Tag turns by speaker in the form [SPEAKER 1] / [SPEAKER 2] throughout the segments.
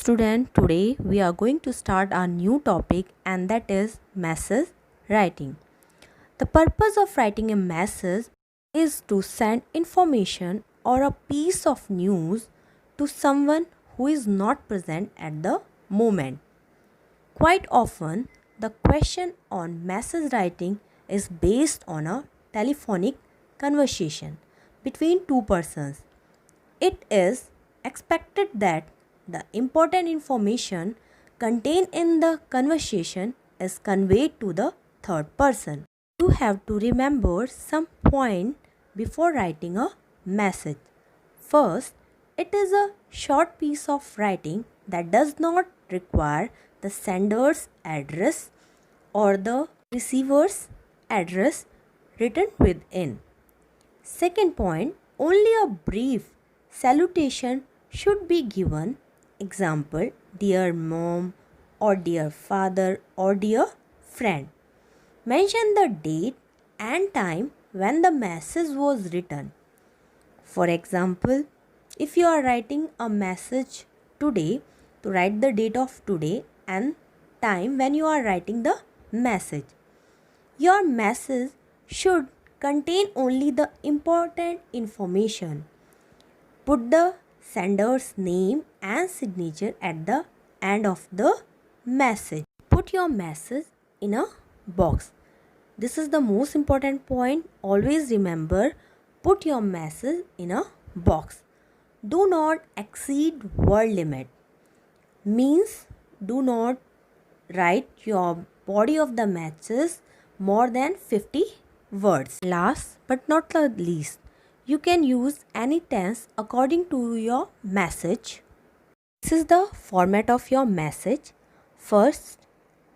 [SPEAKER 1] student, today we are going to start our new topic and that is message writing. The purpose of writing a message is to send information or a piece of news to someone who is not present at the moment. Quite often, the question on message writing is based on a telephonic conversation between two persons. It is expected that the important information contained in the conversation is conveyed to the third person. You have to remember some point before writing a message. First, it is a short piece of writing that does not require the sender's address or the receiver's address written within. Second point, only a brief salutation should be given. Example, dear mom or dear father or dear friend. Mention the date and time when the message was written. For example, if you are writing a message today, to write the date of today and time when you are writing the message. Your message should contain only the important information. Put the sender's name and signature at the end of the message. Put your message in a box. This is the most important point. Always remember, put your message in a box. Do not exceed word limit. Means do not write your body of the message more than 50 words. Last but not the least, you can use any tense according to your message. This is the format of your message. First,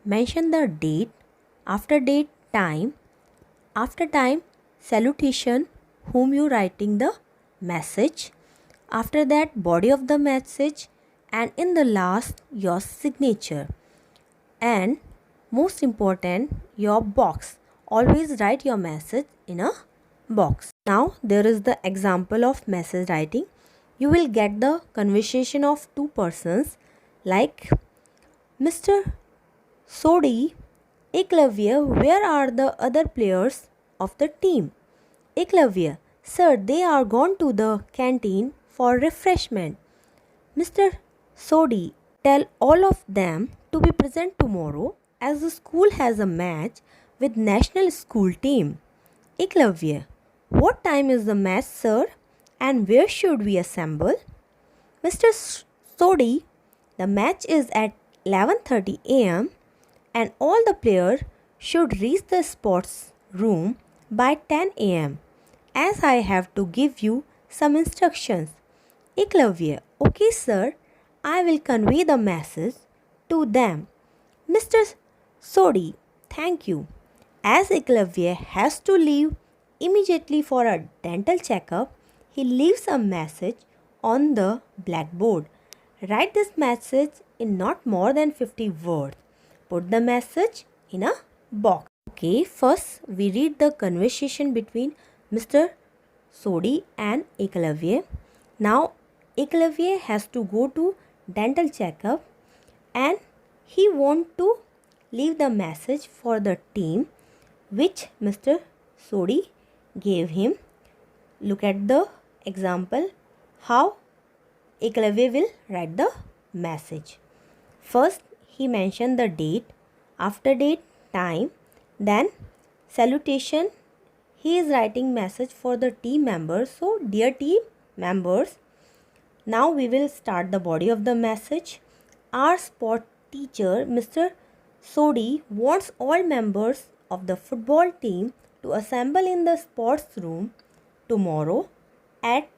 [SPEAKER 1] mention the date, after date, time, after time, salutation, whom you writing the message, after that body of the message, and in the last your signature. And most important, your box. Always write your message in a box. Now there is the example of message writing. You will get the conversation of two persons like Mr. Sodi, Eklavya, where are the other players of the team? Eklavya, sir, they are gone to the canteen for refreshment. Mr. Sodi, tell all of them to be present tomorrow as the school has a match with national school team. Eklavya, what time is the match, sir, and where should we assemble? Mr. Sodi, the match is at 11:30 a.m. and all the players should reach the sports room by 10 a.m. as I have to give you some instructions. Eklavya, okay sir, I will convey the message to them. Mr. Sodi, thank you. As Eklavya has to leave immediately for a dental checkup, he leaves a message on the blackboard. Write this message in not more than 50 words. Put the message in a box. Okay, first we read the conversation between Mr. Sodi and Eklavya. Now Eklavya has to go to dental checkup and he want to leave the message for the team which Mr. Sodi gave him. Look at the example how Eklavya will write the message. First he mentioned the date, after date, time, then salutation. He is writing message for the team members. So dear team members, now we will start the body of the message. Our sport teacher Mr. Sodi wants all members of the football team to assemble in the sports room tomorrow at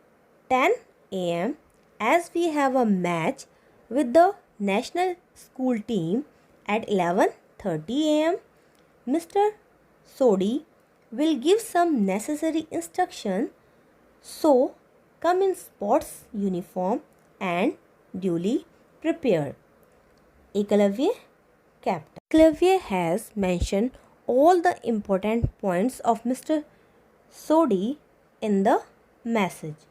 [SPEAKER 1] 10 a.m. as we have a match with the national school team at 11:30 a.m. Mr. Sodi will give some necessary instruction, so come in sports uniform and duly prepared. Eklavya, Captain. Eklavya has mentioned all the important points of Mr. Sodi in the message.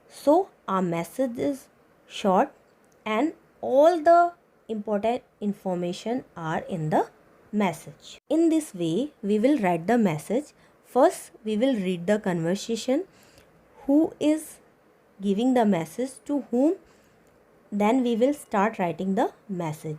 [SPEAKER 1] So our message is short and all the important information are in the message. In this way, we will write the message. First, we will read the conversation, who is giving the message to whom, then we will start writing the message.